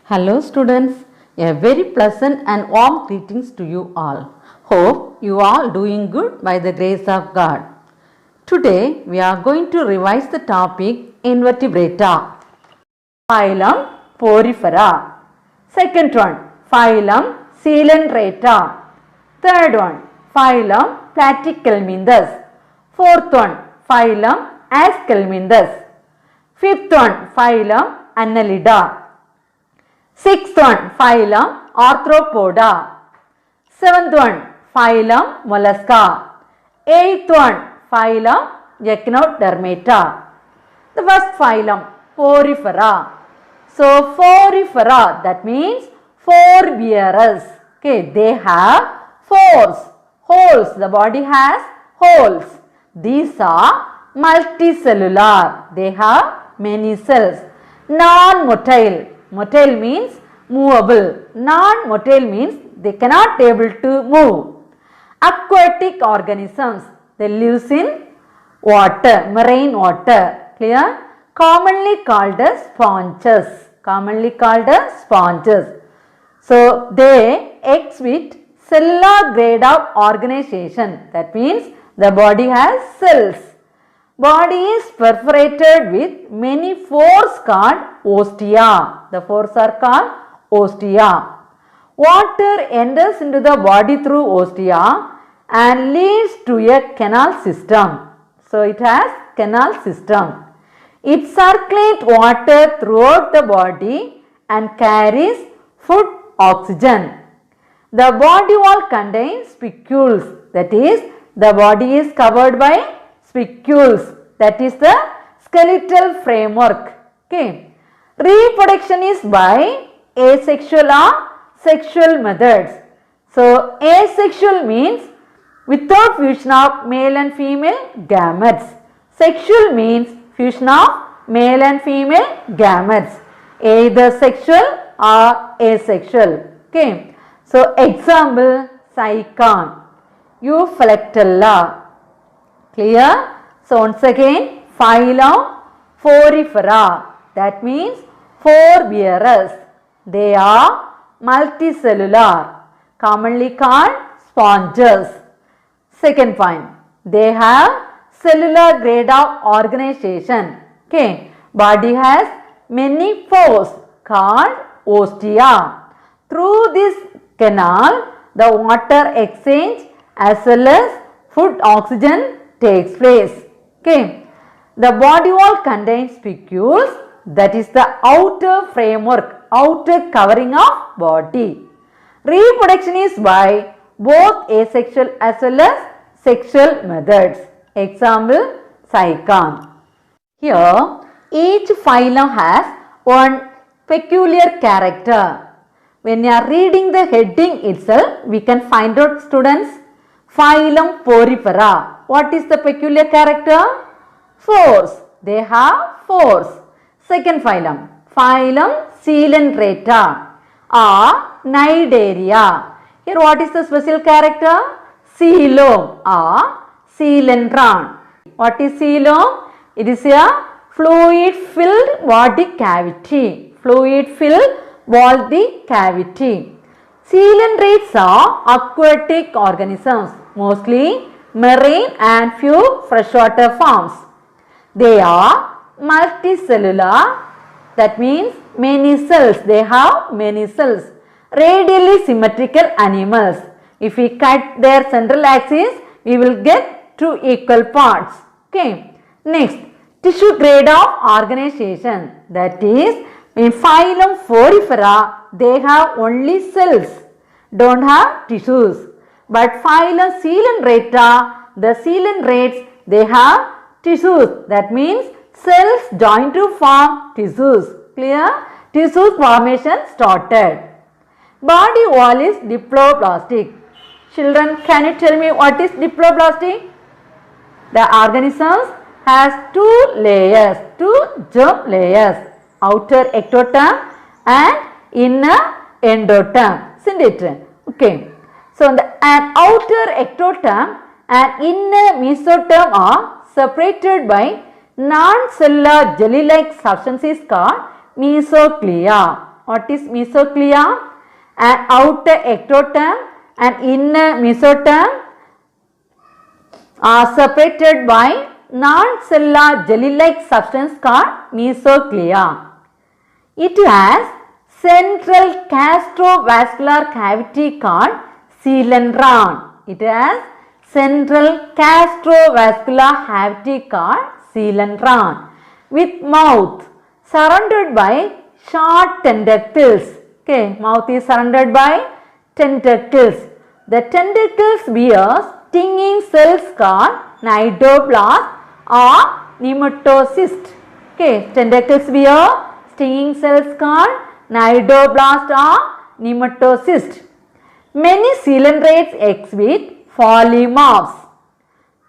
Hello students, a very pleasant and warm greetings to you all. Hope you all doing good by the grace of God. Today we are going to revise the topic Invertebrata. Phylum Porifera. Second one, Phylum Coelenterata. Third one, Phylum Platyhelminthes. Fourth one, Phylum Aschelminthes. Fifth one, Phylum Annelida. Sixth one, Phylum Arthropoda. Seventh one, Phylum Mollusca. Eighth one, Phylum Echinodermata. The first phylum, Porifera. So, Porifera, that means four bearers. Okay, they have pores, holes. The body has holes. These are multicellular. They have many cells. Non-motile. Motile means movable. Non-motile means they cannot able to move. Aquatic organisms. They lives in water, marine water. Clear? Commonly called as sponges. Commonly called as sponges. So, they exhibit cellular grade of organization. That means the body has cells. Body is perforated with many pores called ostia. The pores are called ostia. Water enters into the body through ostia and leads to a canal system. So, it has canal system. It circulates water throughout the body and carries food oxygen. The body wall contains spicules. That is, the body is covered by spicules. That is the skeletal framework. Okay. Reproduction is by asexual or sexual methods. So, asexual means without fusion of male and female gametes. Sexual means fusion of male and female gametes, either sexual or asexual. Okay. So, example, Sycon, Euphalectella. Clear? So, once again, phylum Porifera. That means four bearers. They are multicellular, commonly called sponges. Second point, they have cellular grade of organization. Okay. Body has many pores called ostia. Through this canal, the water exchange as well as food oxygen takes place. Okay. The body wall contains spicules, that is the outer framework, outer covering of body. Reproduction is by both asexual as well as sexual methods. Example, Sycon. Here, each phylum has one peculiar character. When you are reading the heading itself, we can find out, students, phylum Porifera. What is the peculiar character? Pores. They have pores. Second phylum, phylum Coelenterata or Cnidaria. Here what is the special character? Coelom or coelentron. What is coelom? It is a fluid filled body cavity. Fluid filled body cavity. Coelentrates are aquatic organisms, mostly marine and few freshwater forms. They are multicellular, that means many cells. They have many cells. Radially symmetrical animals. If we cut their central axis, we will get two equal parts. Okay. Next, tissue grade of organization. That is, in phylum Porifera, they have only cells, don't have tissues. But phylum Coelenterata, the coelentrates, they have tissues. That means cells join to form tissues. Clear? Tissue formation started. Body wall is diploblastic. Children, can you tell me what is diploblastic? The organisms has two layers, two germ layers, outer ectoderm and inner endoderm, isn't it? Okay. So, an outer ectoderm and inner mesoderm are separated by non-cellular jelly-like substances called mesoclia. What is mesoglea? An outer ectoderm and inner mesoderm are separated by non-cellular jelly-like substance called mesoglea. It has central gastrovascular cavity called coelentron. It has central gastrovascular cavity called coelentron with mouth surrounded by short tentacles. Okay, mouth is surrounded by tentacles. The tentacles bear stinging cells called cnidoblast or nematocyst. Okay, tentacles bear stinging cells called cnidoblast or nematocyst. Many coelentrates exhibit polymorphs.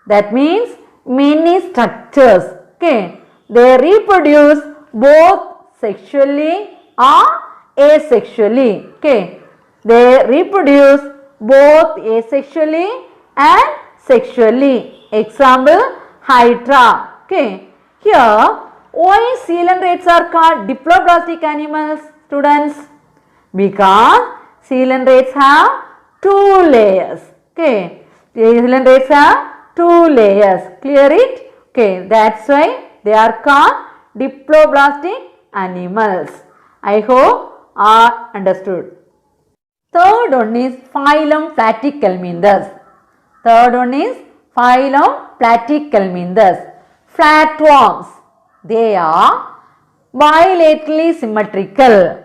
That means many structures. Okay, they reproduce both sexually or asexually. Okay, they reproduce both asexually and sexually. Example, hydra. Okay, here why coelentrates are called diploblastic animals, students? Because coelentrates have two layers. Okay, coelentrates have two layers. Clear it? Okay, that's why they are called diploblastic animals. I hope are understood. Third one is phylum Platyhelminthes. Third one is phylum Platyhelminthes. Flatworms. They are bilaterally symmetrical.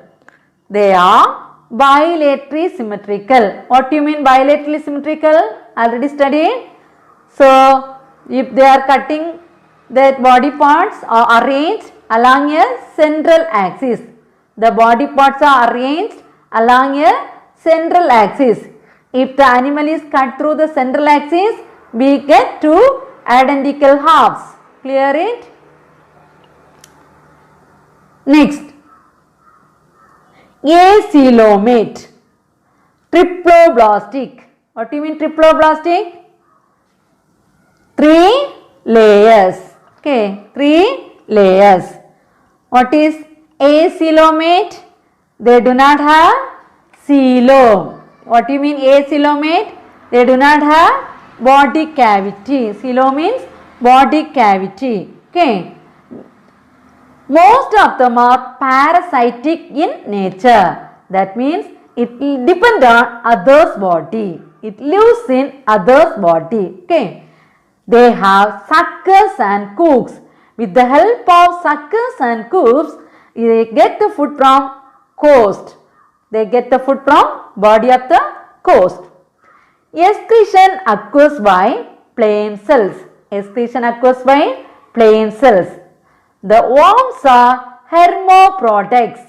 They are bilaterally symmetrical. What do you mean bilaterally symmetrical? Already studied. So, if they are cutting, their body parts are arranged along a central axis. The body parts are arranged along a central axis. If the animal is cut through the central axis, we get two identical halves. Clear it? Next, acoelomate, triploblastic. What do you mean triploblastic? 3 layers. Okay, 3 layers. What is acoelomate? They do not have coelom. What do you mean acoelomate? They do not have body cavity. Coelom means body cavity. Okay. Most of them are parasitic in nature. That means it will depend on others' body. It lives in others' body. Okay. They have suckers and cooks. With the help of suckers and cooks, they get the food from coast. They get the food from body of the coast. Excretion occurs by plain cells. Excretion occurs by plain cells. The worms are hermaphrodites.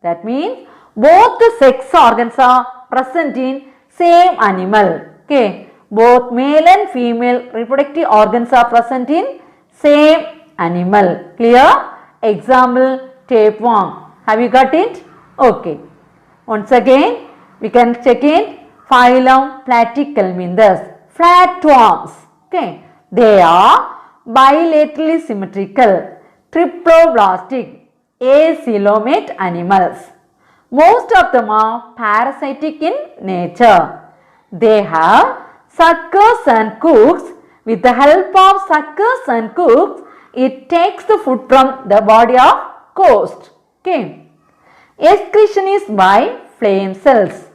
That means both the sex organs are present in same animal. Okay. Both male and female reproductive organs are present in same animal. Clear? Example, tapeworm. Have you got it? Okay. Once again, we can check in phylum Platyhelminthes. Flatworms. Okay. They are bilaterally symmetrical, triploblastic, acoelomate animals. Most of them are parasitic in nature. They have suckers and cooks. With the help of suckers and cooks, it takes the food from the body of coast. Okay. Excretion is by flame cells.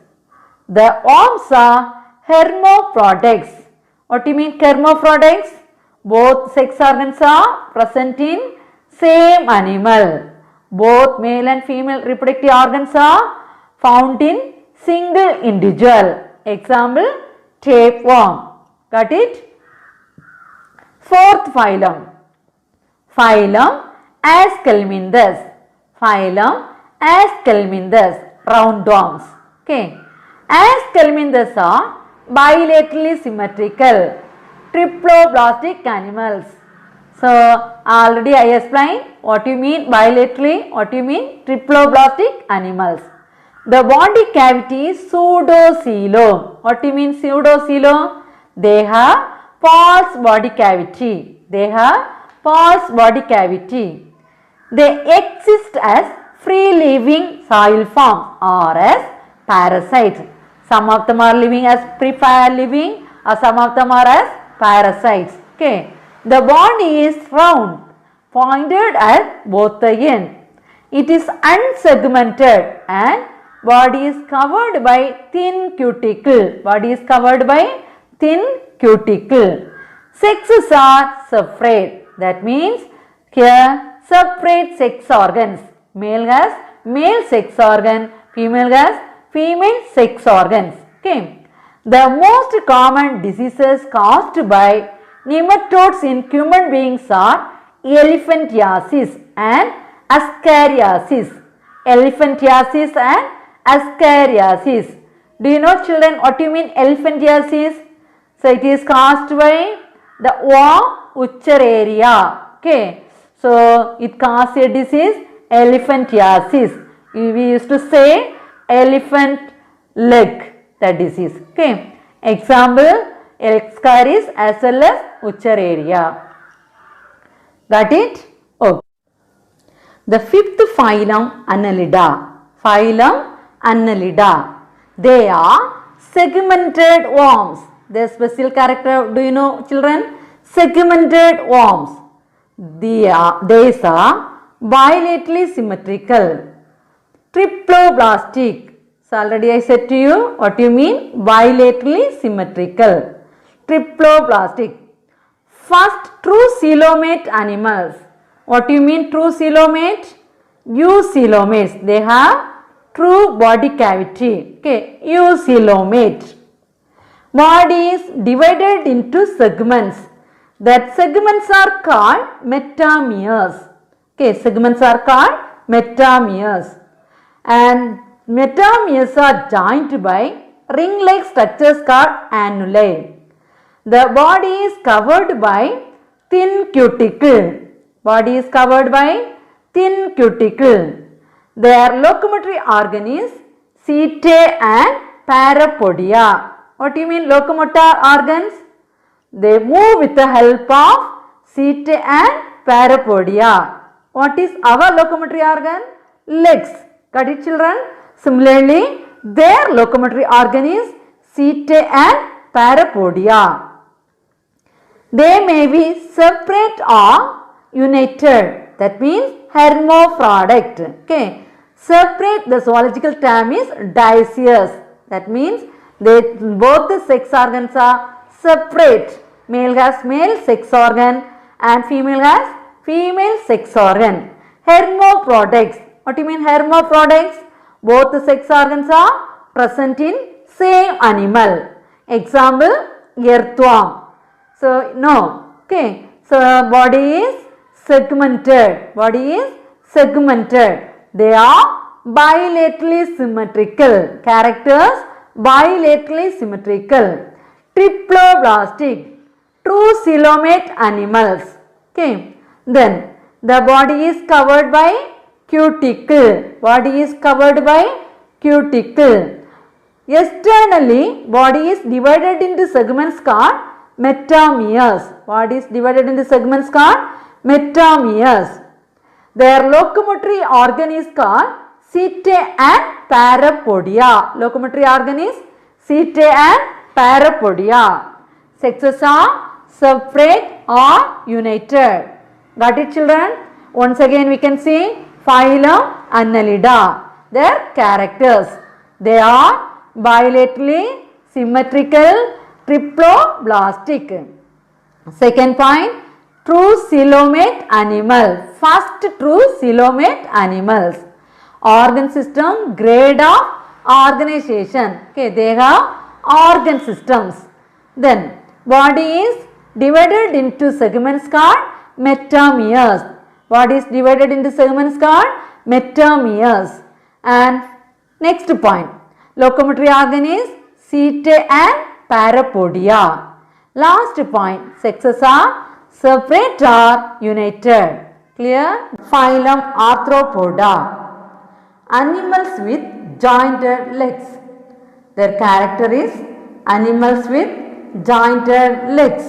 The worms are hermaphrodites. What do you mean hermaphrodites? Both sex organs are present in same animal. Both male and female reproductive organs are found in single individual. Example, tapeworm. Got it? Fourth phylum. Phylum Aschelminthes. Phylum Aschelminthes. Roundworms. Okay. Aschelminthes are bilaterally symmetrical, triploblastic animals. So, already I explained what you mean bilaterally, what you mean triploblastic animals. The body cavity is pseudocoelom. What do you mean pseudocoelom? They have false body cavity. They have false body cavity. They exist as free living soil forms or as parasites. Some of them are living as free living or some of them are as parasites. Okay. The body is round, pointed at both the ends. It is unsegmented and body is covered by thin cuticle. Body is covered by thin cuticle. Sexes are separate. That means here separate sex organs. Male has male sex organ, female has female sex organs. Okay. The most common diseases caused by nematodes in human beings are elephantiasis and ascariasis. Elephantiasis and ascariasis. Do you know, children, what do you mean elephantiasis? So it is caused by the worm Wuchereria. Okay. So it causes a disease elephantiasis. We used to say elephant leg, the disease. Okay. Example, Ascaris as well as Wuchereria. Got it? Okay. The fifth phylum, Annelida. Phylum Annelida. They are segmented worms. Their special character, do you know, children? Segmented worms. These are bilaterally symmetrical, triploblastic. So already I said to you, what do you mean? Bilaterally symmetrical, triploblastic. First, true coelomate animals. What do you mean true coelomate? Eucoelomates. They have true body cavity. Okay, eucoelomate. Body is divided into segments. That segments are called metameres. Okay, segments are called metameres. And metameres are joined by ring-like structures called annuli. The body is covered by thin cuticle. Body is covered by thin cuticle. Their locomotory organ is setae and parapodia. What do you mean locomotor organs? They move with the help of setae and parapodia. What is our locomotory organ? Legs. Got it, children? Similarly, their locomotory organ is setae and parapodia. They may be separate or united. That means hermaphrodite. Okay. Separate, the zoological term is dioecious. That means both the sex organs are separate. Male has male sex organ and female has female sex organ. Hermaphrodites. What do you mean hermaphrodites? Both the sex organs are present in same animal. Example, earthworm. So no. Okay. So body is segmented. Body is segmented. They are bilaterally symmetrical. Characters bilaterally symmetrical. Triploblastic. True coelomate animals. Okay. Then the body is covered by cuticle. Body is covered by cuticle. Externally, body is divided into segments called metameres. Body is divided into segments called metameres. Their locomotory organ is called setae and parapodia. Locomotory organ is setae and parapodia. Sexes are separate or united. Got it, children? Once again we can see phylum Annelida. Their characters. They are bilaterally symmetrical, triploblastic. Second point, true coelomate animal. First, true coelomate animals. Organ system, grade of organization. Okay, they have organ systems. Then body is divided into segments called metameres. Body is divided into segments called metameres. And next point, locomotory organ is setae and parapodia. Last point, sexes are separate or united. Clear? Phylum Arthropoda. Animals with jointed legs. Their character is animals with jointed legs.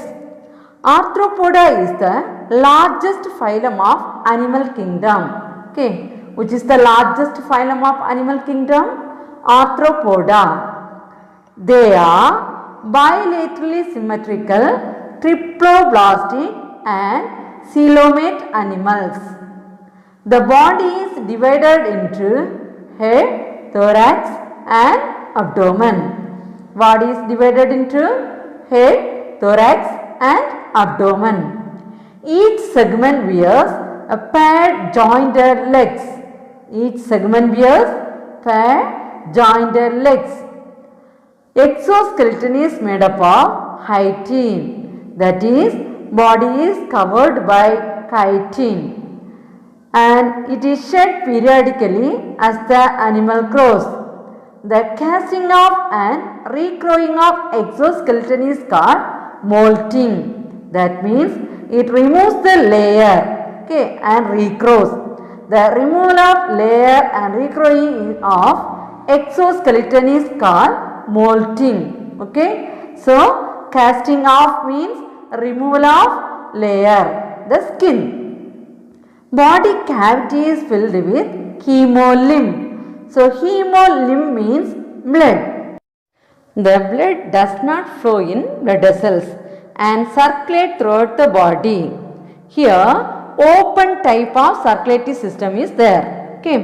Arthropoda is the largest phylum of animal kingdom. Okay, which is the largest phylum of animal kingdom? Arthropoda. They are bilaterally symmetrical, triploblastic and coelomate animals. The body is divided into head, thorax and abdomen. Body is divided into head, thorax and abdomen. Each segment wears a paired jointed legs. Each segment wears paired jointed legs. Exoskeleton is made up of chitin, that is, body is covered by chitin, and it is shed periodically as the animal grows. The casting off and recrowing of exoskeleton is called molting. That means it removes the layer, okay, and recrows. The removal of layer and recrowing of exoskeleton is called molting. Okay, so casting off means removal of layer, the skin. Body cavity is filled with hemolymph. So hemolymph means blood. The blood does not flow in blood vessels and circulate throughout the body. Here open type of circulatory system is there. Okay,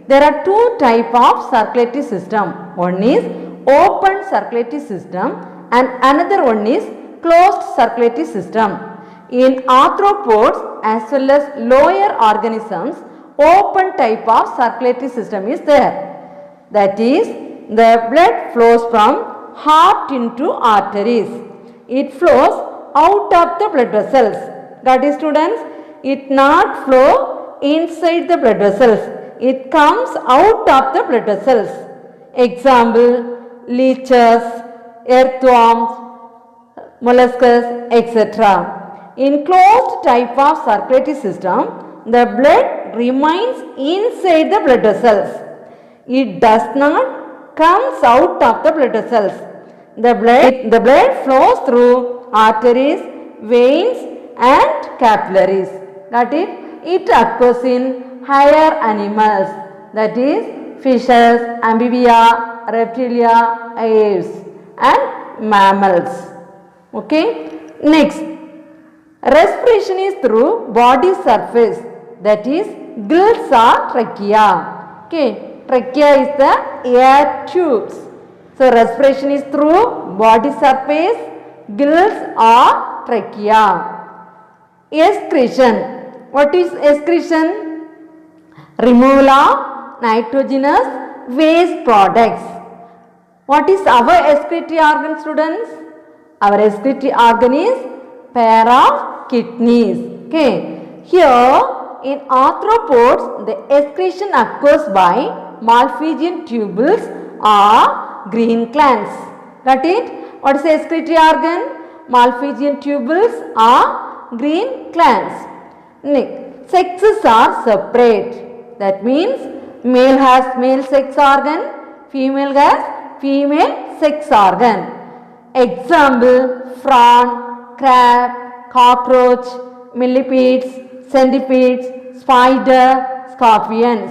there are two type of circulatory system. One is open circulatory system and another one is closed circulatory system. In arthropods as well as lower organisms, open type of circulatory system is there. That is, the blood flows from heart into arteries. It flows out of the blood vessels. Got it, students? It not flow inside the blood vessels. It comes out of the blood vessels. Example, leeches, earthworms, molluscs, etc. In closed type of circulatory system, the blood remains inside the blood vessels. It does not comes out of the blood vessels. The blood flows through arteries, veins and capillaries. Got it? It occurs in higher animals, that is fishes, amphibia, reptilia, aves and mammals. Okay. Next, respiration is through body surface, that is gills or trachea. Okay, trachea is the air tubes. So respiration is through body surface, gills or trachea. Excretion. What is excretion? Removal of nitrogenous waste products. What is our excretory organ, students? Our excretory organ is pair of kidneys. Okay. Here in arthropods, the excretion occurs by Malpighian tubules or green glands. Got it? What is the excretory organ? Malpighian tubules or green glands. Next, sexes are separate. That means male has male sex organ, female has female sex organ. Example, prawn, crab, cockroach, millipedes, centipedes, spider, scorpions.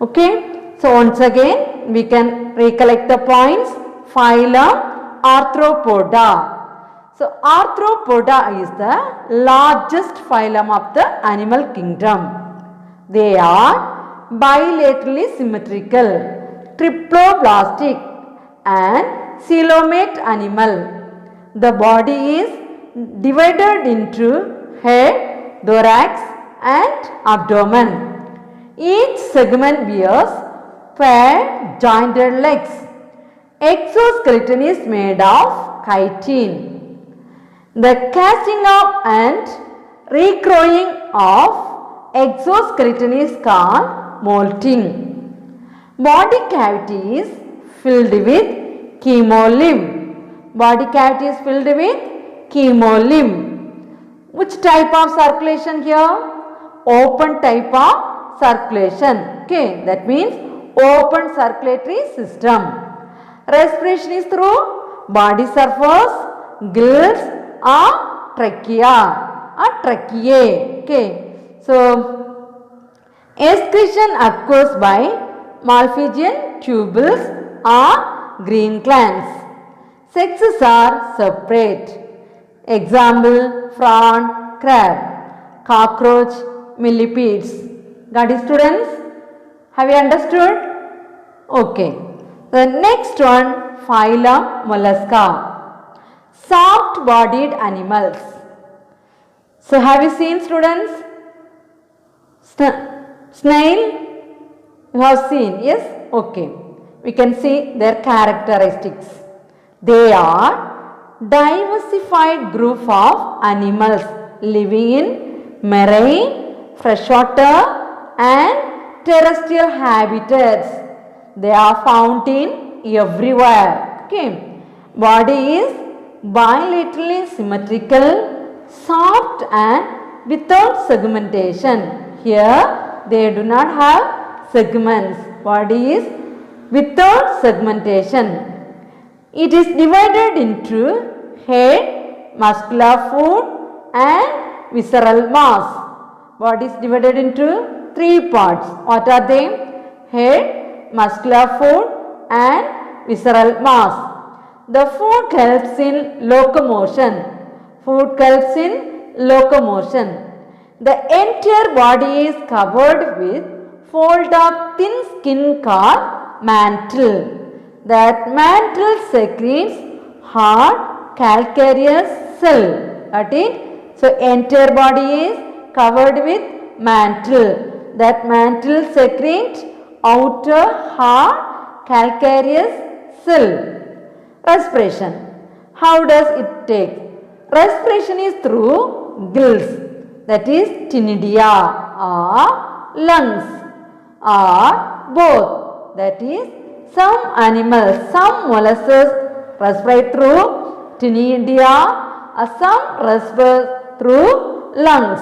Okay. So once again we can recollect the points. Phylum Arthropoda. So Arthropoda is the largest phylum of the animal kingdom. They are bilaterally symmetrical, triploblastic and coelomate animal. The body is divided into head, thorax and abdomen. Each segment wears paired jointed legs. Exoskeleton is made of chitin. The casting off and recrowing of exoskeleton is called molting. Body cavity is filled with hemolymph. Body cavity is filled with hemolymph. Which type of circulation here? Open type of circulation. Okay, that means open circulatory system. Respiration is through body surface, gills or trachea or tracheae. Okay, so Excretion occurs by Malpighian tubules or green glands. Sexes are separate. Example, prawn, crab, cockroach, millipedes. Got it, students? Have you understood? Okay. The next one, phylum Mollusca. Soft-bodied animals. So have you seen, students? Snail? You have seen, yes? Okay. We can see their characteristics. They are diversified group of animals living in marine, freshwater and terrestrial habitats. They are found in everywhere. Okay. Body is bilaterally symmetrical, soft and without segmentation. Here they do not have segments. Body is without segmentation. It is divided into head, muscular fluid and visceral mass. Body is divided into three parts. What are they? Head, muscular fluid and visceral mass. The food helps in locomotion. Food helps in locomotion. The entire body is covered with fold of thin skin called mantle. That mantle secretes hard calcareous cell. Got it? So entire body is covered with mantle. That mantle secretes outer hard calcareous cell. Respiration. How does it take? Respiration is through gills. That is ctenidia or lungs or both. That is some animals, some mollusks respire through ctenidia or some respire through lungs.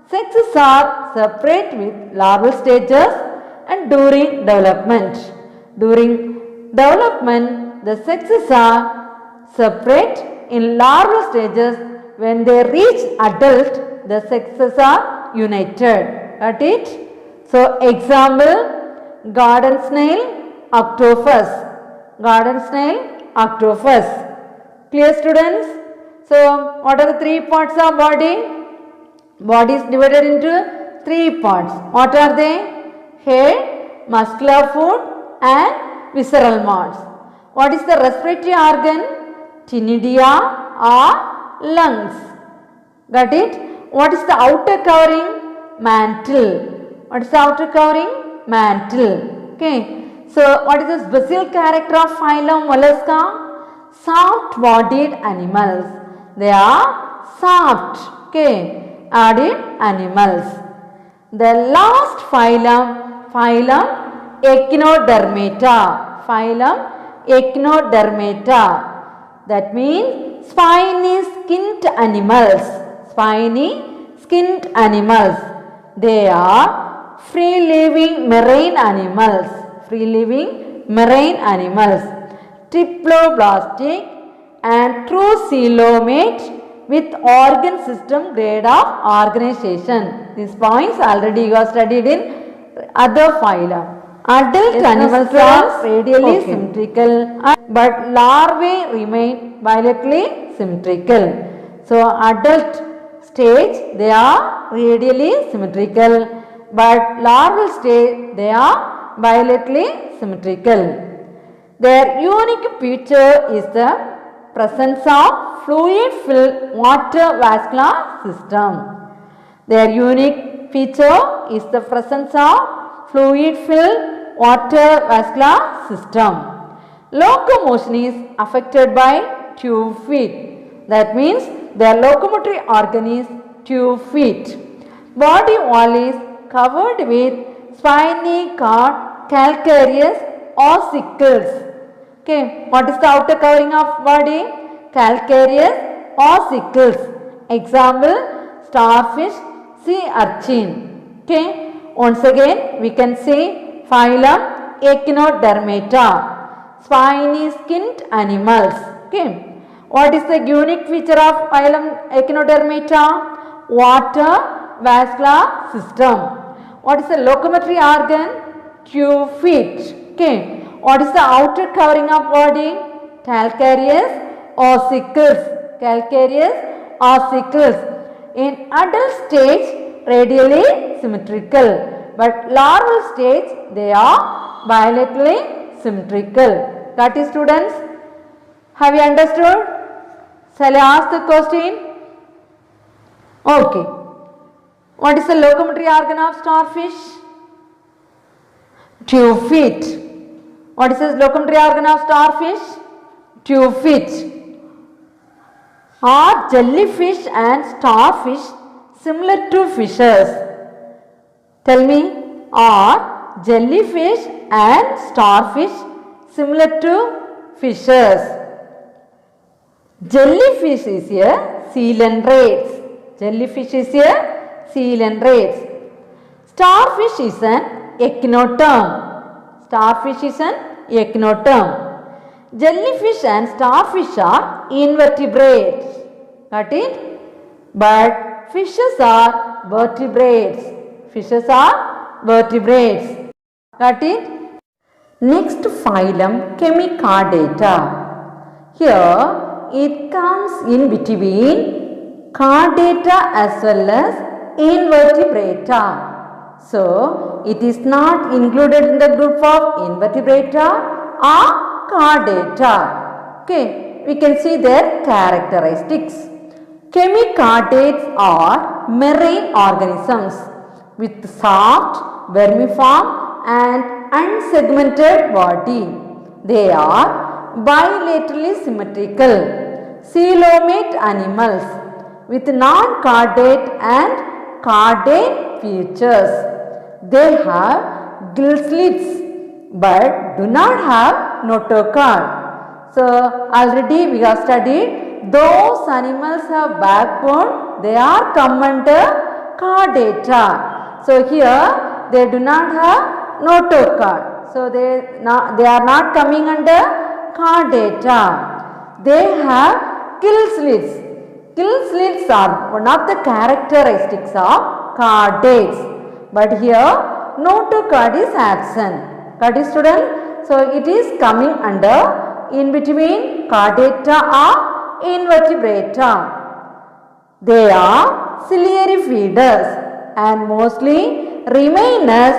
Sexes are separate with larval stages and during development. During development, the sexes are separate in larval stages. When they reach adult, the sexes are united. Got it? So, example, garden snail, octopus. Garden snail, octopus. Clear, students? So, what are the three parts of body? Body is divided into three parts. What are they? Head, muscular fluid and visceral mass. What is the respiratory organ? Ctenidia or lungs. Got it? What is the outer covering? Mantle. What is the outer covering? Mantle. Okay. So, what is the special character of phylum Mollusca? Soft-bodied animals. They are soft. Okay. Bodied animals. The last phylum, phylum Echinodermata. Phylum Echinodermata. That means spiny skinned animals. Spiny skinned animals. They are free living marine animals. Free living marine animals. Triploblastic and true coelomate with organ system grade of organization. These points already you have studied in other phyla. Adult animals are radially symmetrical but larvae remain bilaterally symmetrical. So, adult stage they are radially symmetrical but larval stage they are bilaterally symmetrical. Their unique feature is the presence of fluid filled water vascular system. Their unique feature is the presence of fluid filled water vascular system. Locomotion is affected by tube feet. That means their locomotory organ is tube feet. Body wall is covered with spiny calcareous ossicles. Okay, what is the outer covering of body? Calcareous ossicles. Example, starfish, sea urchin. Okay, once again we can say phylum Echinodermata, spiny skinned animals. Okay. What is the unique feature of phylum Echinodermata? Water vascular system. What is the locomotory organ? 2 feet. Okay. What is the outer covering of body? Calcareous ossicles. Calcareous ossicles. In adult stage, radially symmetrical, but larval stage they are bilaterally symmetrical. Got it, students? Have you understood? Shall I ask the question? Okay. What is the locomotory organ of starfish? 2 feet. What is the locomotory organ of starfish? 2 feet. Are jellyfish and starfish similar to fishes? Tell me, are jellyfish and starfish similar to fishes? Jellyfish is a coelentrates. Jellyfish is a coelentrates. Starfish is an echinoderm. Starfish is an echinoderm. Jellyfish and starfish are invertebrates. Got it? But fishes are vertebrates. Fishes are vertebrates. Got it? Next phylum, Chemicardata. Here it comes in between Chordata as well as Invertebrata. So it is not included in the group of Invertebrata or Chordata. Okay, we can see their characteristics. Chemichordates are marine organisms with soft, vermiform and unsegmented body. They are bilaterally symmetrical, coelomate animals with non-chordate and chordate features. They have gill slits but do not have notochord. So already we have studied those animals have backbone, they are come under chordata. So here they do not have notochord. So they are not coming under chordata. They have gill slits. Gill slits are one of the characteristics of chordates. But here notochord is absent. Got it, student? So it is coming under in between chordata or invertebrata. They are ciliary feeders and mostly remain as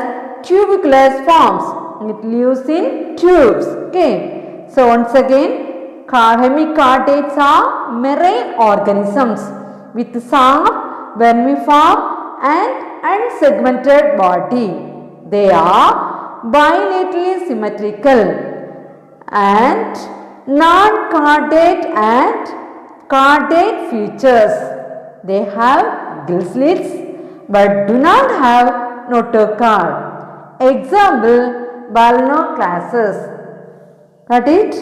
tuberculous forms. It lives in tubes. Okay. So once again, hemichordates are marine organisms with soft, vermiform and unsegmented body. They are bilaterally symmetrical and non-chordate and chordate features. They have gill slits but do not have notochord. Example, Balano classes. Got it?